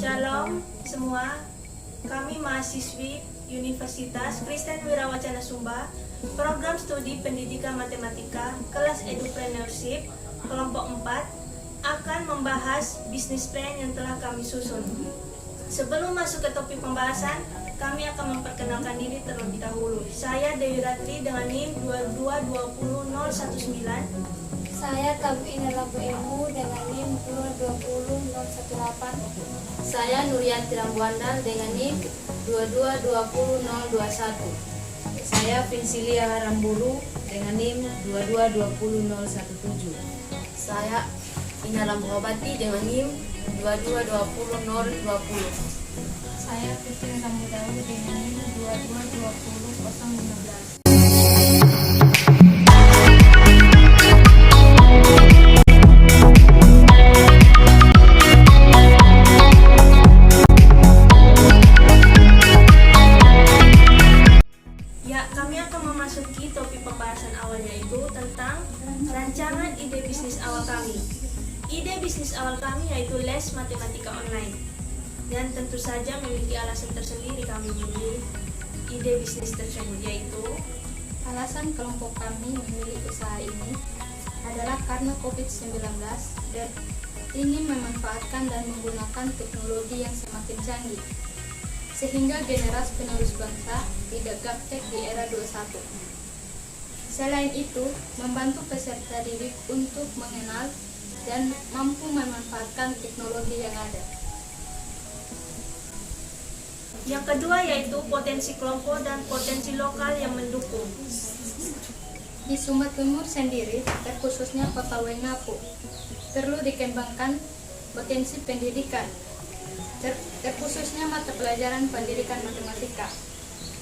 Shalom semua, kami mahasiswi Universitas Kristen Wirawacana Sumba, program studi pendidikan matematika, kelas Edupreneurship, kelompok 4, akan membahas bisnis plan yang telah kami susun. Sebelum masuk ke topik pembahasan, kami akan memperkenalkan diri terlebih dahulu. Saya Dewi Ratri dengan NIM 2220019. Saya Tabu Inalambu Ilmu dengan NIM 220-018. Saya Nurianti Rambuandal dengan NIM 2220021. Saya Vinsilia Haramburu dengan NIM 2220017. Saya Ina Lambuhabati dengan NIM 2220020. Saya Christine Samudau dengan NIM 2220015. Memasuki topik pembahasan awal, yaitu tentang rancangan ide bisnis awal kami. Ide bisnis awal kami yaitu les matematika online, dan tentu saja memiliki alasan tersendiri kami memilih ide bisnis tersebut, yaitu alasan kelompok kami memilih usaha ini adalah karena COVID-19 dan ingin memanfaatkan dan menggunakan teknologi yang semakin canggih sehingga generasi penerus bangsa tidak gaptek di era 21. Selain itu, membantu peserta didik untuk mengenal dan mampu memanfaatkan teknologi yang ada. Yang kedua yaitu potensi kelompok dan potensi lokal yang mendukung. Di Sumba Timur sendiri, terkhususnya Kota Waingapu, perlu dikembangkan potensi pendidikan, terkhususnya mata pelajaran pendidikan matematika.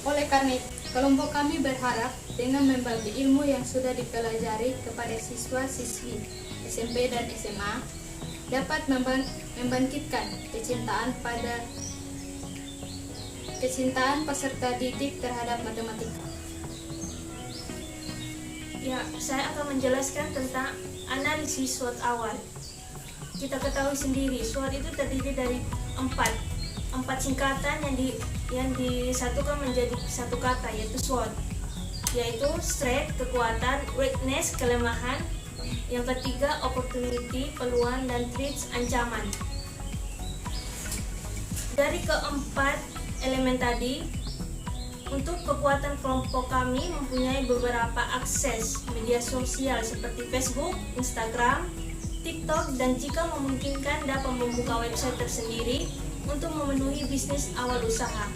Oleh karena itu, kelompok kami berharap dengan membagi ilmu yang sudah dipelajari kepada siswa-siswi SMP dan SMA dapat membangkitkan kecintaan peserta didik terhadap matematika. Ya, saya akan menjelaskan tentang analisis SWOT awal. Kita ketahui sendiri, SWOT itu terdiri dari empat singkatan yang disatukan menjadi satu kata, yaitu SWOT, yaitu strength, kekuatan; weakness, kelemahan; yang ketiga opportunity, peluang; dan threats, ancaman. Dari keempat elemen tadi, untuk kekuatan kelompok kami mempunyai beberapa akses media sosial seperti Facebook, Instagram, TikTok, dan jika memungkinkan dapat membuka website tersendiri untuk memenuhi bisnis awal usaha.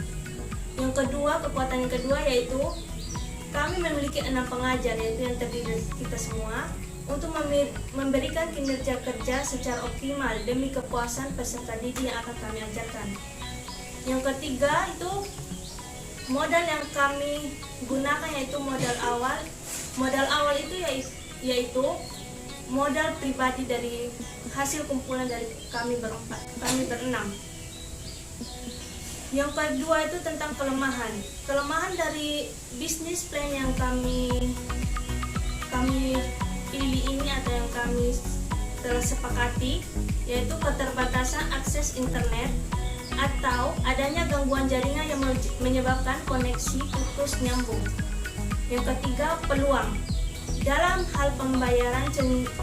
Yang kedua, kekuatan yang kedua yaitu kami memiliki 6 pengajar, yaitu yang terdiri dari kita semua, untuk memberikan kinerja kerja secara optimal demi kepuasan peserta didik yang akan kami ajarkan. Yang ketiga itu modal yang kami gunakan, yaitu modal awal. Modal awal itu yaitu modal pribadi dari hasil kumpulan dari kami berenam. Yang kedua itu tentang kelemahan. Kelemahan dari bisnis plan yang kami pilih ini atau yang kami telah sepakati, yaitu keterbatasan akses internet atau adanya gangguan jaringan yang menyebabkan koneksi putus nyambung. Yang ketiga, peluang. Dalam hal pembayaran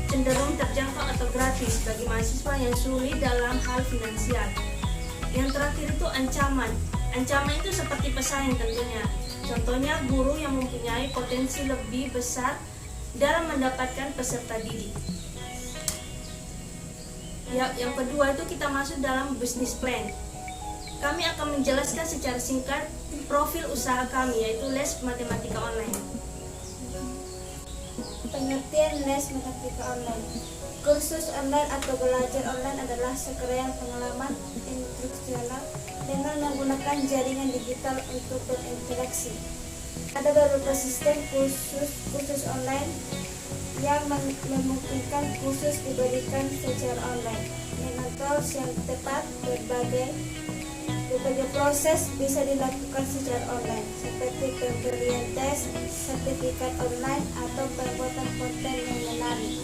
cenderung terjangkau atau gratis bagi mahasiswa yang sulit dalam hal finansial. Yang terakhir itu ancaman. Ancaman itu seperti pesaing tentunya. Contohnya guru yang mempunyai potensi lebih besar dalam mendapatkan peserta didik. Yang kedua itu kita masuk dalam business plan. Kami akan menjelaskan secara singkat profil usaha kami, yaitu les matematika online. Pengertian les matematika online. Kursus online atau belajar online adalah serangkaian pengalaman instruksional dengan menggunakan jaringan digital untuk berinteraksi. Ada beberapa sistem kursus online yang memungkinkan kursus diberikan secara online dengan tools yang tepat. Berbagai proses bisa dilakukan secara online, seperti pemberian tes, sertifikat online, atau pembuatan konten yang menarik.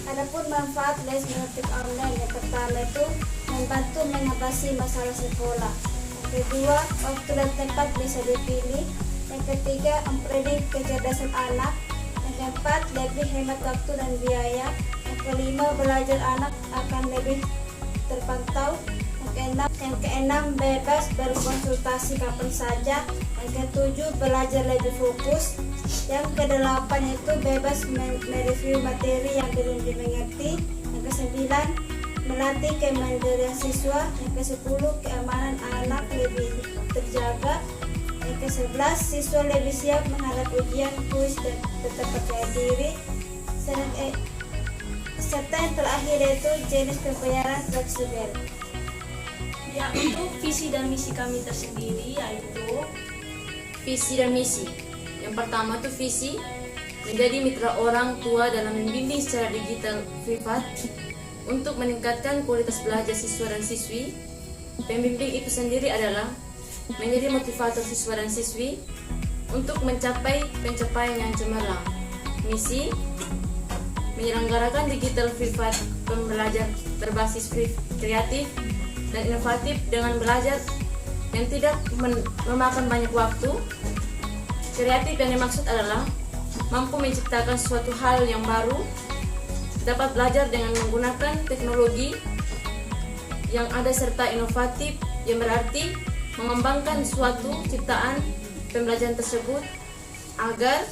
Adapun manfaat les matematika online, yang pertama itu membantu mengatasi masalah sekolah. Yang kedua, waktu dan tempat bisa dipilih. Yang ketiga, mempredik kecerdasan anak. Yang keempat, lebih hemat waktu dan biaya. Yang kelima, belajar anak akan lebih terpantau. Yang keenam, bebas berkonsultasi kapan saja. Yang ketujuh, belajar lebih fokus. Yang kedelapan itu bebas mereview materi yang belum dimengerti. Yang kesembilan, melatih kemandirian siswa. Yang kesepuluh, keamanan anak lebih terjaga. Yang kesebelas, siswa lebih siap menghadapi ujian, kuis, dan tetap percaya diri. Serta yang terakhir yaitu jenis pembayaran fleksibel. Ya, untuk visi dan misi kami tersendiri yaitu Visi dan misi. Yang pertama tuh visi, menjadi mitra orang tua dalam membimbing secara digital privat untuk meningkatkan kualitas belajar siswa dan siswi. Pembimbing itu sendiri adalah menjadi motivator siswa dan siswi untuk mencapai pencapaian yang cemerlang. Misi, menyelenggarakan digital privat pembelajar berbasis kreatif dan inovatif dengan belajar yang tidak memakan banyak waktu. Kreatif yang dimaksud adalah mampu menciptakan suatu hal yang baru, dapat belajar dengan menggunakan teknologi yang ada serta inovatif, yang berarti mengembangkan suatu ciptaan pembelajaran tersebut agar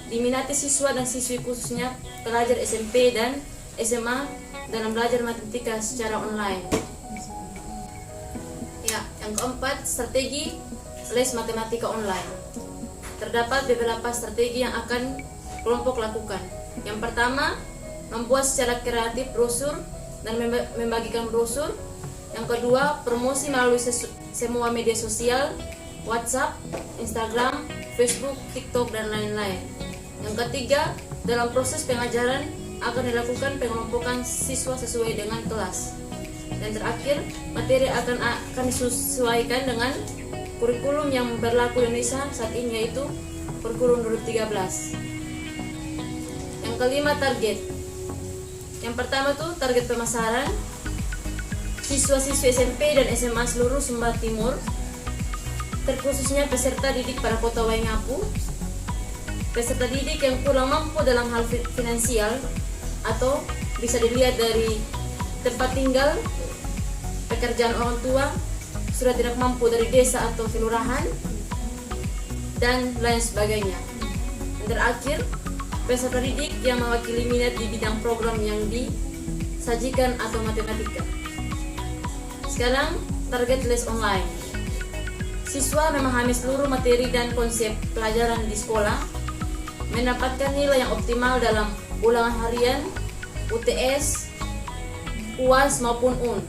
diminati siswa dan siswi, khususnya pelajar SMP dan SMA dalam belajar matematika secara online. Ya, yang keempat, strategi les matematika online. Terdapat beberapa strategi yang akan kelompok lakukan. Yang pertama, membuat secara kreatif brosur dan membagikan brosur. Yang kedua, promosi melalui semua media sosial, WhatsApp, Instagram, Facebook, TikTok, dan lain-lain. Yang ketiga, dalam proses pengajaran akan dilakukan pengelompokan siswa sesuai dengan kelas. Dan terakhir, materi akan disesuaikan dengan kurikulum yang berlaku di Indonesia saat ini, yaitu kurikulum 2013. Yang kelima, target. Yang pertama tuh target pemasaran siswa-siswi SMP dan SMA seluruh Sumba Timur, terkhususnya peserta didik pada Kota Waingapu. Peserta didik yang kurang mampu dalam hal finansial atau bisa dilihat dari tempat tinggal, pekerjaan orang tua, sudah tidak mampu dari desa atau kelurahan, dan lain sebagainya. Dan terakhir, peserta didik yang mewakili minat di bidang program yang disajikan atau matematika. Sekarang, target les online. Siswa memahami seluruh materi dan konsep pelajaran di sekolah, mendapatkan nilai yang optimal dalam ulangan harian, UTS, UAS maupun UN.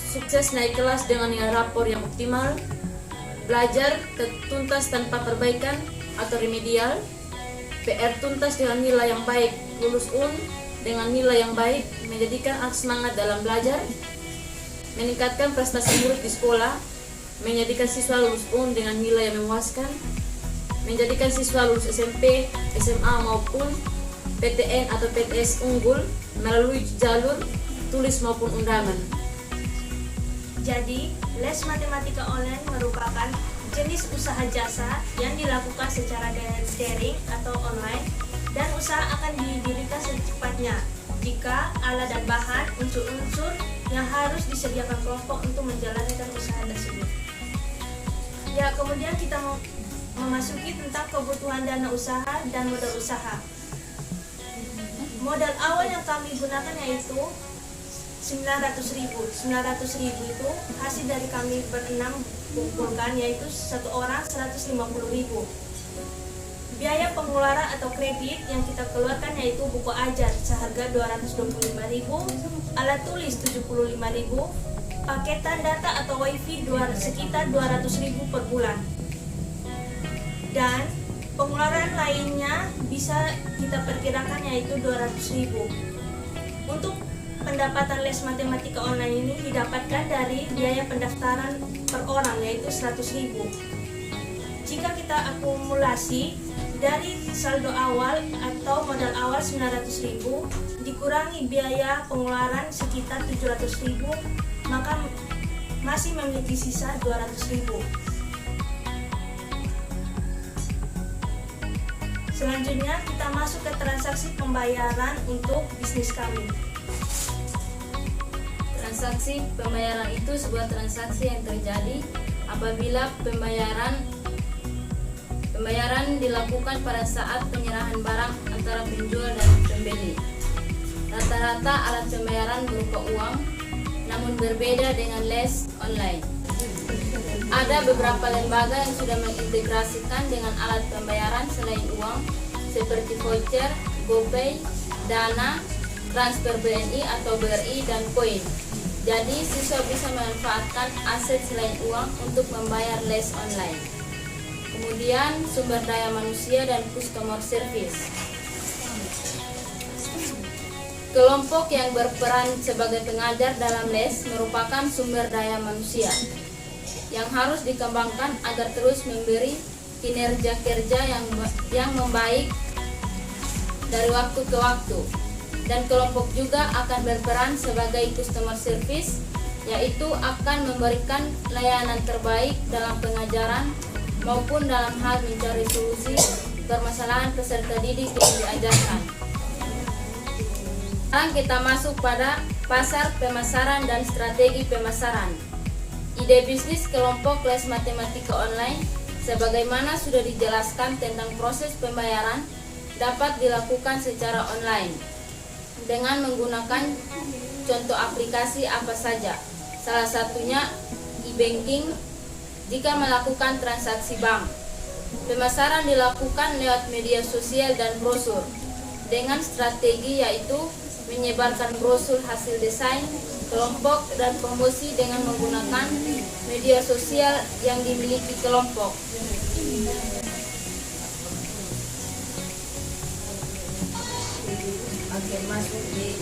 Sukses naik kelas dengan nilai rapor yang optimal, belajar tuntas tanpa perbaikan atau remedial, PR tuntas dengan nilai yang baik, lulus UN dengan nilai yang baik, menjadikan semangat dalam belajar, meningkatkan prestasi murid di sekolah, menjadikan siswa lulus UN dengan nilai yang memuaskan, menjadikan siswa lulus SMP, SMA maupun PTN atau PTS unggul melalui jalur tulis maupun undangan. Jadi, les matematika online merupakan jenis usaha jasa yang dilakukan secara daring atau online, dan usaha akan didirikan secepatnya jika alat dan bahan unsur-unsur yang harus disediakan kelompok untuk menjalankan usaha tersebut. Ya, kemudian kita memasuki tentang kebutuhan dana usaha dan modal usaha. Modal awal yang kami gunakan yaitu 900.000. 900.000 itu hasil dari kami berenam kumpulkan, yaitu satu orang 150.000. Biaya pengeluaran atau kredit yang kita keluarkan yaitu buku ajar seharga 225.000, alat tulis 75.000, paketan data atau wifi sekitar 200.000 per bulan. Dan pengeluaran lainnya bisa kita perkirakan yaitu 200.000. Untuk pendapatan les matematika online ini didapatkan dari biaya pendaftaran per orang yaitu 100.000. Jika kita akumulasi Dari saldo awal atau modal awal 900.000 dikurangi biaya pengeluaran sekitar 700.000, maka masih memiliki sisa 200.000. Selanjutnya kita masuk ke transaksi pembayaran untuk bisnis kami. Transaksi pembayaran itu sebuah transaksi yang terjadi apabila pembayaran dilakukan pada saat penyerahan barang antara penjual dan pembeli. Rata-rata alat pembayaran berupa uang, namun berbeda dengan LES online. Ada beberapa lembaga yang sudah mengintegrasikan dengan alat pembayaran selain uang, seperti voucher, GoPay, Dana, transfer BNI atau BRI, dan koin. Jadi, siswa bisa memanfaatkan aset selain uang untuk membayar LES online. Kemudian, sumber daya manusia dan customer service. Kelompok yang berperan sebagai pengajar dalam LES merupakan sumber daya manusia yang harus dikembangkan agar terus memberi kinerja kerja yang membaik dari waktu ke waktu. Dan kelompok juga akan berperan sebagai customer service, yaitu akan memberikan layanan terbaik dalam pengajaran maupun dalam hal mencari solusi permasalahan peserta didik yang diajarkan. Sekarang kita masuk pada pasar pemasaran dan strategi pemasaran. Ide bisnis kelompok les matematika online, sebagaimana sudah dijelaskan tentang proses pembayaran, dapat dilakukan secara online dengan menggunakan contoh aplikasi apa saja. Salah satunya e-banking jika melakukan transaksi bank. Pemasaran dilakukan lewat media sosial dan brosur dengan strategi yaitu menyebarkan brosur hasil desain kelompok dan promosi dengan menggunakan media sosial yang dimiliki kelompok. Oke, masuk di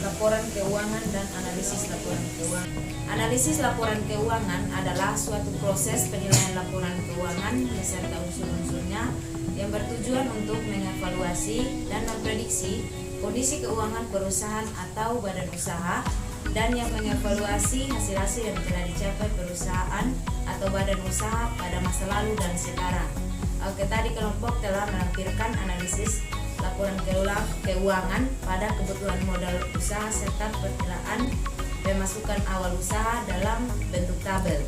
laporan keuangan dan analisis laporan keuangan. Analisis laporan keuangan adalah suatu proses penilaian laporan keuangan beserta unsur-unsurnya yang bertujuan untuk mengevaluasi dan memprediksi kondisi keuangan perusahaan atau badan usaha dan yang mengevaluasi hasil-hasil yang telah dicapai perusahaan atau badan usaha pada masa lalu dan sekarang. Oke, tadi kelompok telah melampirkan analisis laporan keuangan pada kebutuhan modal usaha serta perkiraan pemasukan awal usaha dalam bentuk tabel.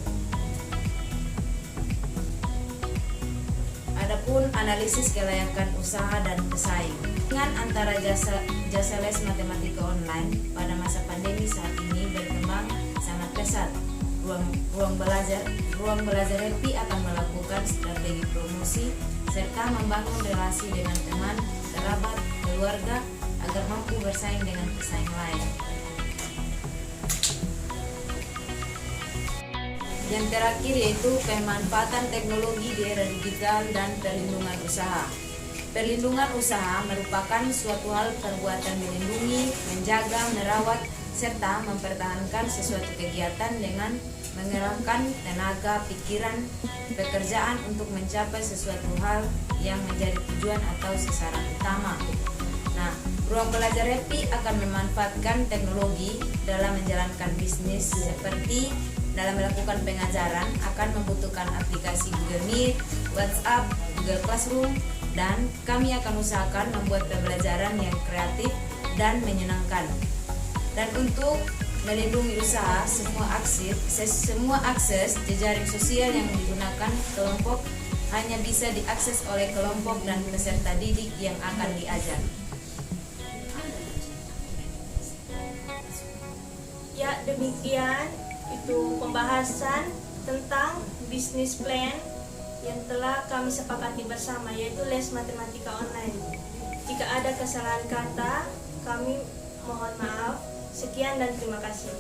Adapun analisis kelayakan usaha dan pesaing. Dengan antara jasa les matematika online pada masa pandemi saat ini berkembang sangat pesat. Ruang belajar Happy akan melakukan strategi promosi serta membangun relasi dengan teman, kerabat, keluarga agar mampu bersaing dengan pesaing lain. Yang terakhir yaitu pemanfaatan teknologi di era digital dan perlindungan usaha. Perlindungan usaha merupakan suatu hal perbuatan melindungi, menjaga, merawat, serta mempertahankan sesuatu kegiatan dengan mengerahkan tenaga, pikiran, pekerjaan untuk mencapai sesuatu hal yang menjadi tujuan atau sasaran utama. Nah, ruang belajar Happy akan memanfaatkan teknologi dalam menjalankan bisnis seperti dalam melakukan pengajaran akan membutuhkan aplikasi Google Meet, WhatsApp, Google Classroom, dan kami akan usahakan membuat pembelajaran yang kreatif dan menyenangkan. Dan untuk melindungi usaha, semua akses jejaring sosial yang digunakan kelompok hanya bisa diakses oleh kelompok dan peserta didik yang akan diajar. Ya, demikian itu pembahasan tentang bisnis plan yang telah kami sepakati bersama, yaitu les matematika online. Jika ada kesalahan kata, kami mohon maaf. Sekian dan terima kasih.